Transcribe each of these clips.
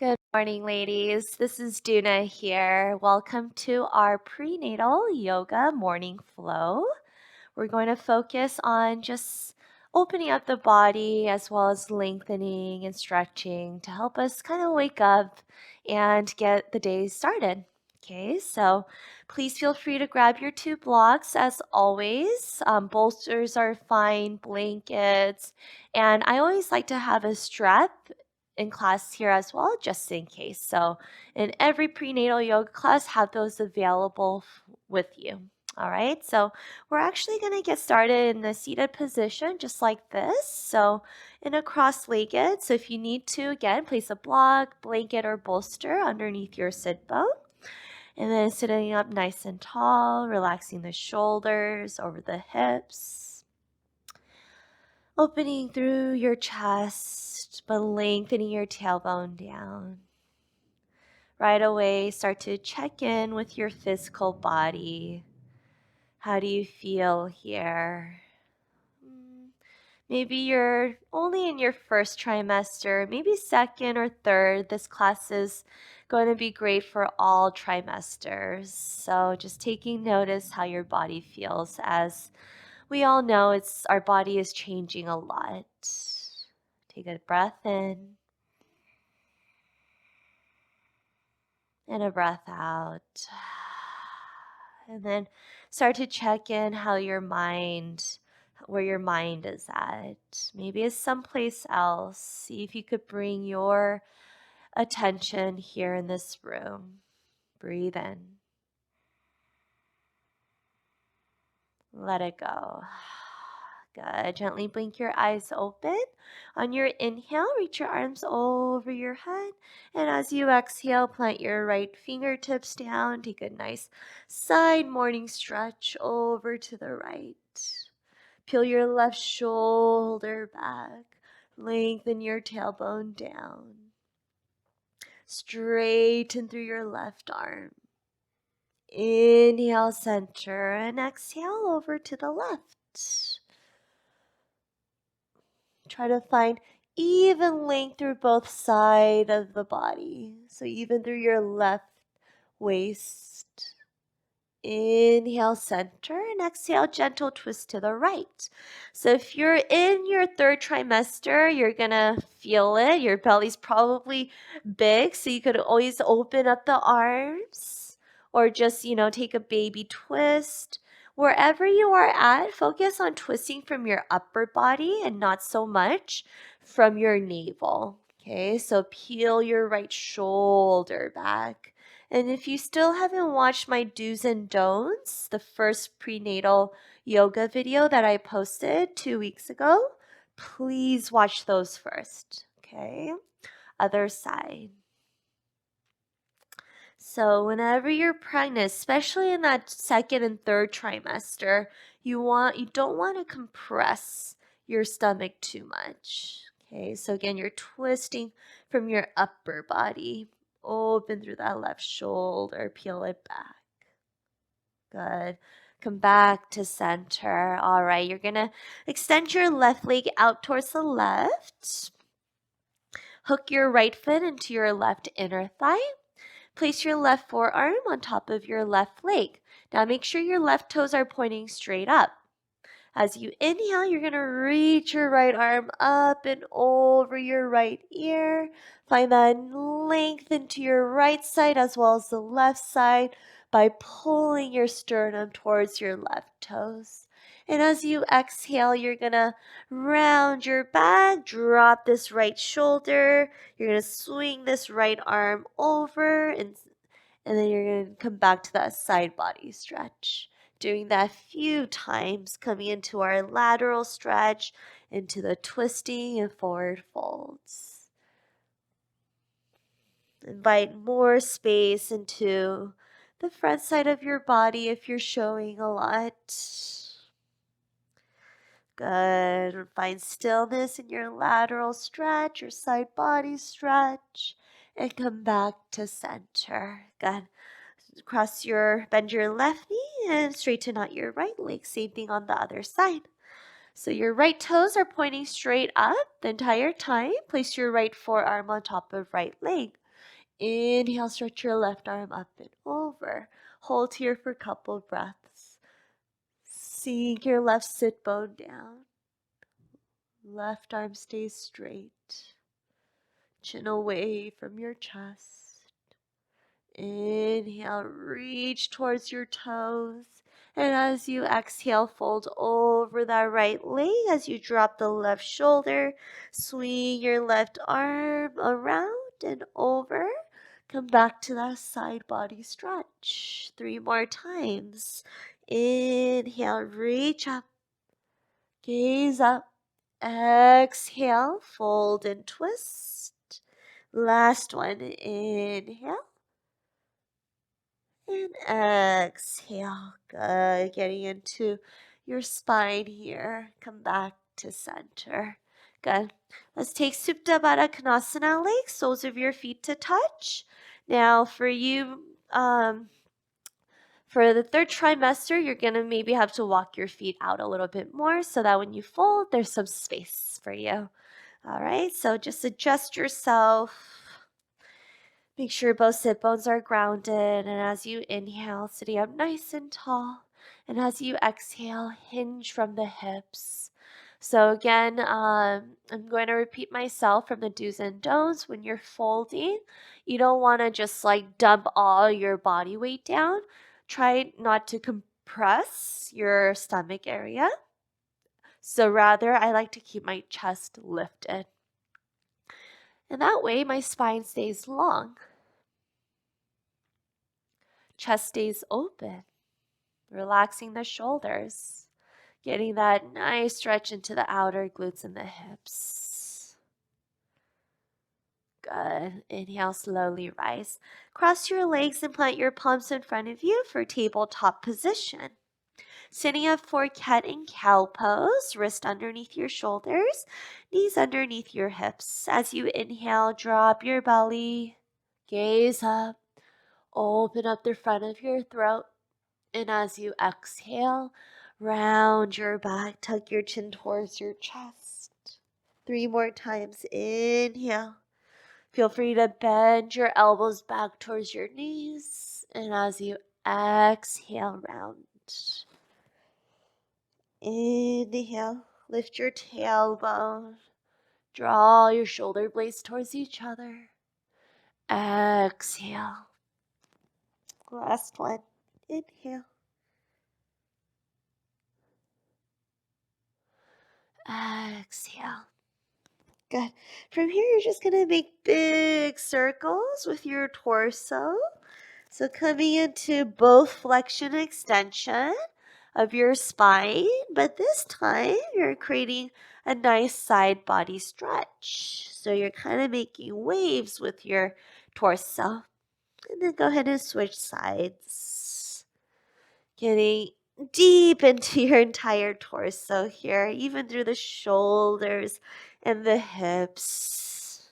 Good morning, ladies. This is Doona here. Welcome to our prenatal yoga morning flow. We're going to focus on just opening up the body as well as lengthening and stretching to help us kind of wake up and get the day started. Okay, so please feel free to grab your two blocks as always. Bolsters are fine, blankets, and I always like to have a strap in class here as well, just in case. So in every prenatal yoga class, have those available with you. All right, so we're actually going to get started in the seated position just like this. So in a cross-legged, so if you need to, again, place a block, blanket, or bolster underneath your sit bone. And then sitting up nice and tall, relaxing the shoulders over the hips. Opening through your chest, but lengthening your tailbone down. Right away, start to check in with your physical body. How do you feel here? Maybe you're only in your first trimester, maybe second or third. This class is going to be great for all trimesters. So just taking notice how your body feels. As we all know, our body is changing a lot. Take a breath in and a breath out. And then start to check in where your mind is at. Maybe it's someplace else. See if you could bring your attention here in this room. Breathe in. Let it go. Good. Gently blink your eyes open. On your inhale, reach your arms over your head. And as you exhale, plant your right fingertips down. Take a nice side morning stretch over to the right. Peel your left shoulder back. Lengthen your tailbone down. Straighten through your left arm. Inhale, center, and exhale over to the left. Try to find even length through both sides of the body. So even through your left waist. Inhale, center, and exhale, gentle twist to the right. So if you're in your third trimester, you're gonna feel it. Your belly's probably big, so you could always open up the arms or just, take a baby twist. Wherever you are at, focus on twisting from your upper body and not so much from your navel. Okay, so peel your right shoulder back. And if you still haven't watched my do's and don'ts, the first prenatal yoga video that I posted 2 weeks ago, please watch those first. Okay, other side. So whenever you're pregnant, especially in that second and third trimester, you don't want to compress your stomach too much. Okay, so again, you're twisting from your upper body. Open through that left shoulder, peel it back. Good. Come back to center. All right, you're going to extend your left leg out towards the left. Hook your right foot into your left inner thigh. Place your left forearm on top of your left leg. Now make sure your left toes are pointing straight up. As you inhale, you're going to reach your right arm up and over your right ear. Find that length into your right side as well as the left side by pulling your sternum towards your left toes. And as you exhale, you're going to round your back, drop this right shoulder. You're going to swing this right arm over, and then you're going to come back to that side body stretch. Doing that a few times, coming into our lateral stretch, into the twisting and forward folds. Invite more space into the front side of your body if you're showing a lot. Good. Find stillness in your lateral stretch, your side body stretch, and come back to center. Good. Bend your left knee and straighten out your right leg. Same thing on the other side. So your right toes are pointing straight up the entire time. Place your right forearm on top of right leg. Inhale, stretch your left arm up and over. Hold here for a couple breaths. Sink your left sit bone down. Left arm stays straight. Chin away from your chest. Inhale, reach towards your toes. And as you exhale, fold over that right leg as you drop the left shoulder. Swing your left arm around and over. Come back to that side body stretch. 3 more times. Inhale, reach up. Gaze up. Exhale, fold and twist. Last one. Inhale. And exhale. Good. Getting into your spine here. Come back to center. Good. Let's take Supta Baddha Konasana legs, soles of your feet to touch. Now for you, for the third trimester, you're going to maybe have to walk your feet out a little bit more so that when you fold, there's some space for you. All right, so just adjust yourself. Make sure both sit bones are grounded, and as you inhale, sitting up nice and tall, and as you exhale, hinge from the hips. So again, I'm going to repeat myself from the do's and don'ts. When you're folding, you don't want to just like dump all your body weight down. Try not to compress your stomach area. So rather, I like to keep my chest lifted. And that way, my spine stays long. Chest stays open, relaxing the shoulders, getting that nice stretch into the outer glutes and the hips. Good. Inhale, slowly rise. Cross your legs and plant your palms in front of you for tabletop position. Sitting up for cat and cow pose, wrist underneath your shoulders, knees underneath your hips. As you inhale, drop your belly, gaze up. Open up the front of your throat. And as you exhale, round your back, tuck your chin towards your chest. 3 more times. Inhale. Feel free to bend your elbows back towards your knees. And as you exhale, round. Inhale. Lift your tailbone. Draw your shoulder blades towards each other. Exhale. Last one. Inhale. Exhale. Good. From here, you're just going to make big circles with your torso. So coming into both flexion and extension of your spine, but this time you're creating a nice side body stretch. So you're kind of making waves with your torso. And then go ahead and switch sides. Getting deep into your entire torso here, even through the shoulders and the hips.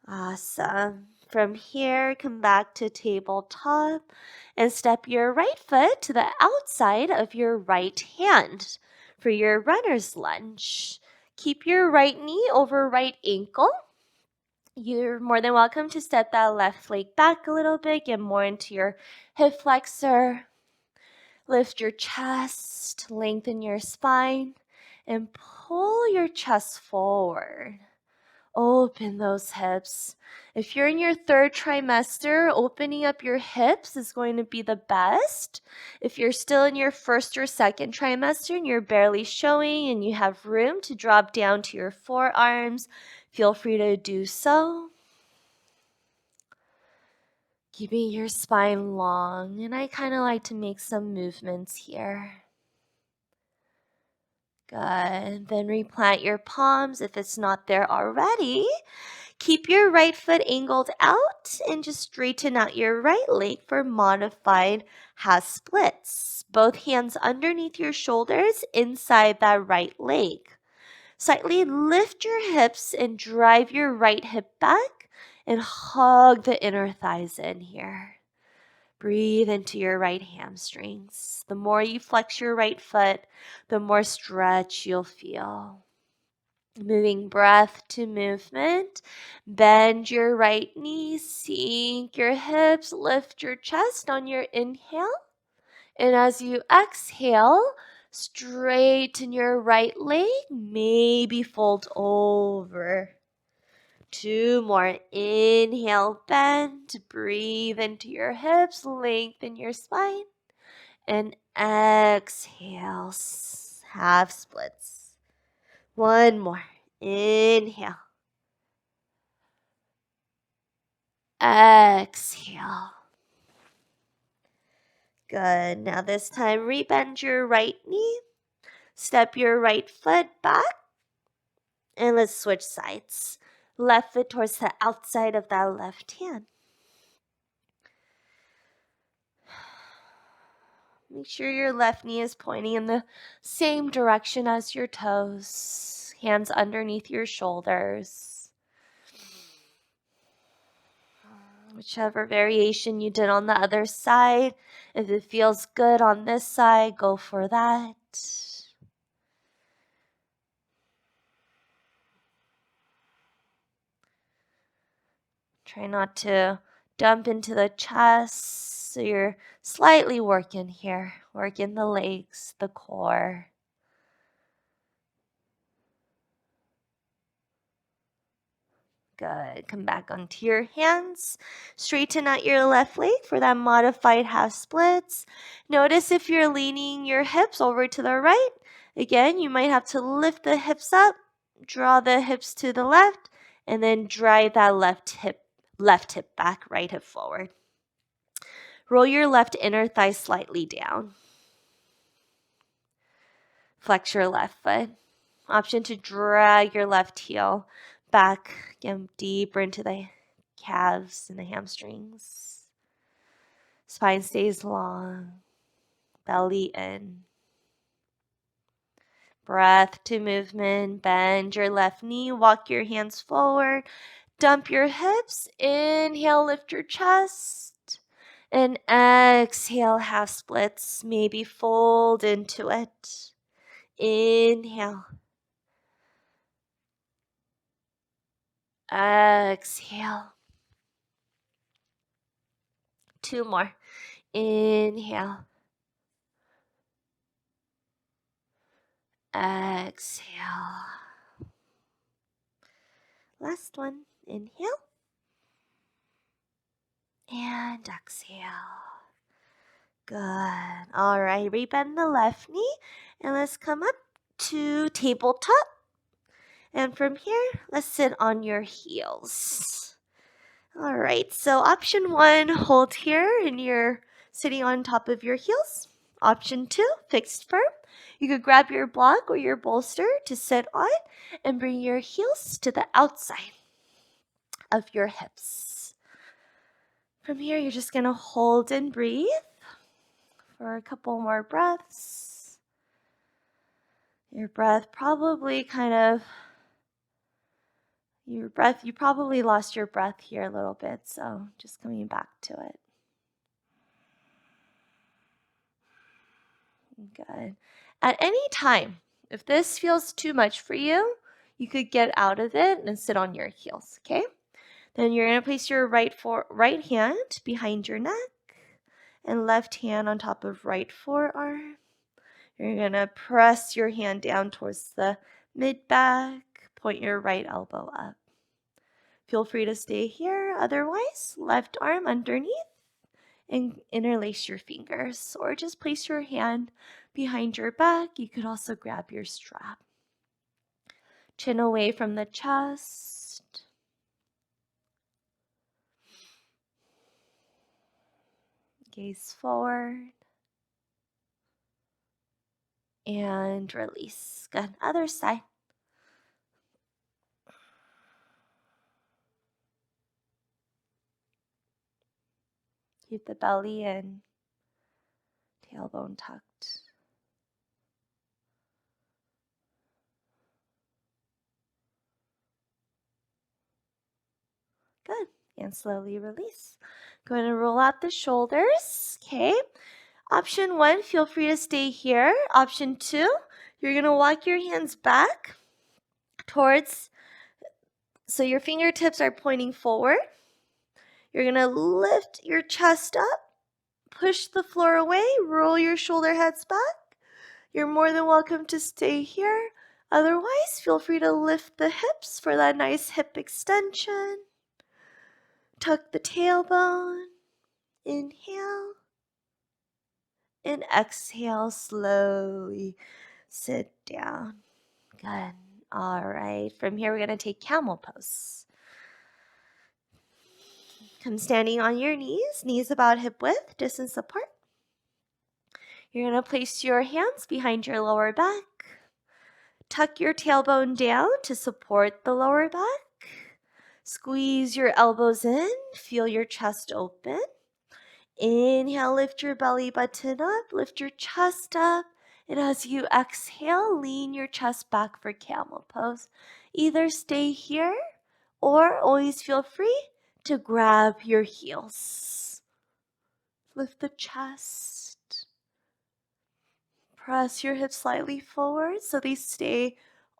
Awesome. From here, come back to tabletop and step your right foot to the outside of your right hand for your runner's lunge. Keep your right knee over right ankle. You're more than welcome to step that left leg back a little bit, get more into your hip flexor. Lift your chest, lengthen your spine, and pull your chest forward. Open those hips. If you're in your third trimester, opening up your hips is going to be the best. If you're still in your first or second trimester and you're barely showing and you have room to drop down to your forearms, feel free to do so. Keeping your spine long, and I kind of like to make some movements here. Good. Then replant your palms if it's not there already. Keep your right foot angled out and just straighten out your right leg for modified half splits. Both hands underneath your shoulders inside that right leg. Slightly lift your hips and drive your right hip back and hug the inner thighs in here. Breathe into your right hamstrings. The more you flex your right foot, the more stretch you'll feel. Moving breath to movement. Bend your right knee, sink your hips, lift your chest on your inhale. And as you exhale, straighten your right leg, maybe fold over. 2 more. Inhale, bend, breathe into your hips, lengthen your spine. And exhale, half splits. 1 more. Inhale. Exhale. Good. Now this time, rebend your right knee. Step your right foot back. And let's switch sides. Left foot towards the outside of that left hand. Make sure your left knee is pointing in the same direction as your toes. Hands underneath your shoulders. Whichever variation you did on the other side. If it feels good on this side, go for that. Try not to dump into the chest, so you're slightly working here. Working the legs, the core. Good. Come back onto your hands. Straighten out your left leg for that modified half splits. Notice if you're leaning your hips over to the right. Again, you might have to lift the hips up, draw the hips to the left, and then drive that left hip back, right hip forward. Roll your left inner thigh slightly down. Flex your left foot. Option to drag your left heel back, again, deeper into the calves and the hamstrings. Spine stays long. Belly in. Breath to movement. Bend your left knee. Walk your hands forward. Dump your hips. Inhale, lift your chest. And exhale, half splits. Maybe fold into it. Inhale. Exhale. 2 more. Inhale. Exhale. Last one. Inhale. And exhale. Good. All right. Rebend the left knee. And let's come up to tabletop. And from here, let's sit on your heels. All right. So option 1, hold here and you're sitting on top of your heels. Option 2, fixed firm. You could grab your block or your bolster to sit on and bring your heels to the outside of your hips. From here, you're just going to hold and breathe for a couple more breaths. Your breath probably you probably lost your breath here a little bit, so just coming back to it. Good. At any time, if this feels too much for you, you could get out of it and sit on your heels, okay? Then you're going to place your right hand behind your neck and left hand on top of right forearm. You're going to press your hand down towards the mid-back, point your right elbow up. Feel free to stay here. Otherwise, left arm underneath and interlace your fingers, or just place your hand behind your back. You could also grab your strap. Chin away from the chest. Gaze forward. And release. Good. Other side. Keep the belly in. Tailbone tucked. Good. And slowly release. Going to roll out the shoulders. Okay. Option 1, feel free to stay here. Option 2, you're going to walk your hands back towards, so your fingertips are pointing forward. You're going to lift your chest up, push the floor away, roll your shoulder heads back. You're more than welcome to stay here. Otherwise, feel free to lift the hips for that nice hip extension. Tuck the tailbone. Inhale. And exhale, slowly sit down. Good. All right. From here, we're going to take camel pose. Come standing on your knees about hip width, distance apart. You're going to place your hands behind your lower back. Tuck your tailbone down to support the lower back. Squeeze your elbows in. Feel your chest open. Inhale, lift your belly button up. Lift your chest up. And as you exhale, lean your chest back for camel pose. Either stay here or always feel free to grab your heels. Lift the chest. Press your hips slightly forward so they stay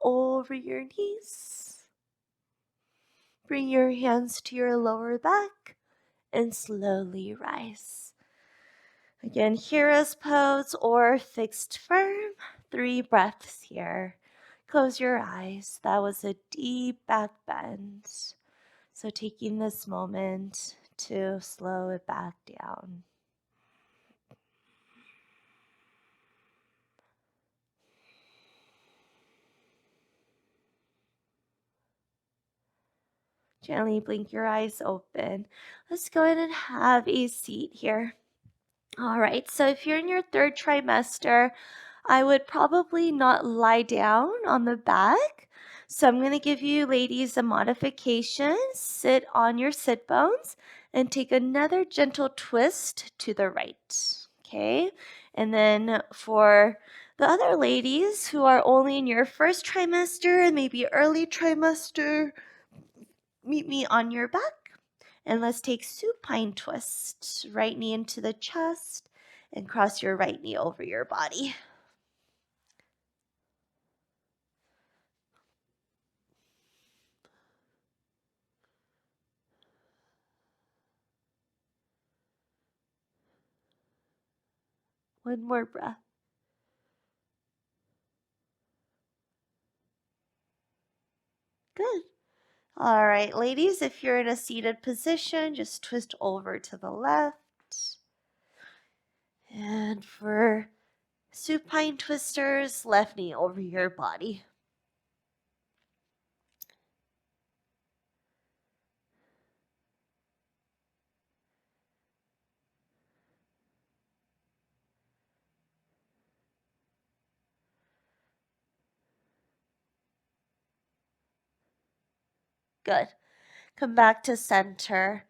over your knees. Bring your hands to your lower back and slowly rise. Again, hero's pose or fixed firm. 3 breaths here. Close your eyes. That was a deep back bend. So taking this moment to slow it back down. Gently blink your eyes open. Let's go ahead and have a seat here. All right, so if you're in your 3rd trimester, I would probably not lie down on the back. So I'm going to give you ladies a modification. Sit on your sit bones and take another gentle twist to the right. Okay, and then for the other ladies who are only in your 1st trimester and maybe early trimester, meet me on your back. And let's take supine twist. Right knee into the chest and cross your right knee over your body. One more breath. Good. All right, ladies, if you're in a seated position, just twist over to the left. And for supine twisters, left knee over your body. Good. Come back to center.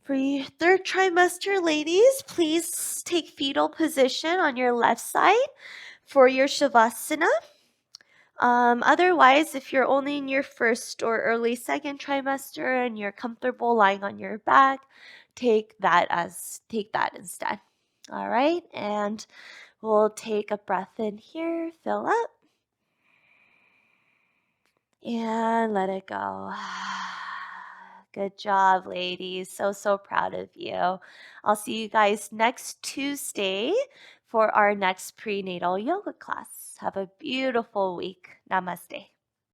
For your 3rd trimester, ladies, please take fetal position on your left side for your Savasana. Otherwise, if you're only in your 1st or early 2nd trimester and you're comfortable lying on your back, take that instead. All right, and we'll take a breath in here, fill up, and let it go. Good job, ladies. So proud of you. I'll see you guys next Tuesday for our next prenatal yoga class. Have a beautiful week. Namaste.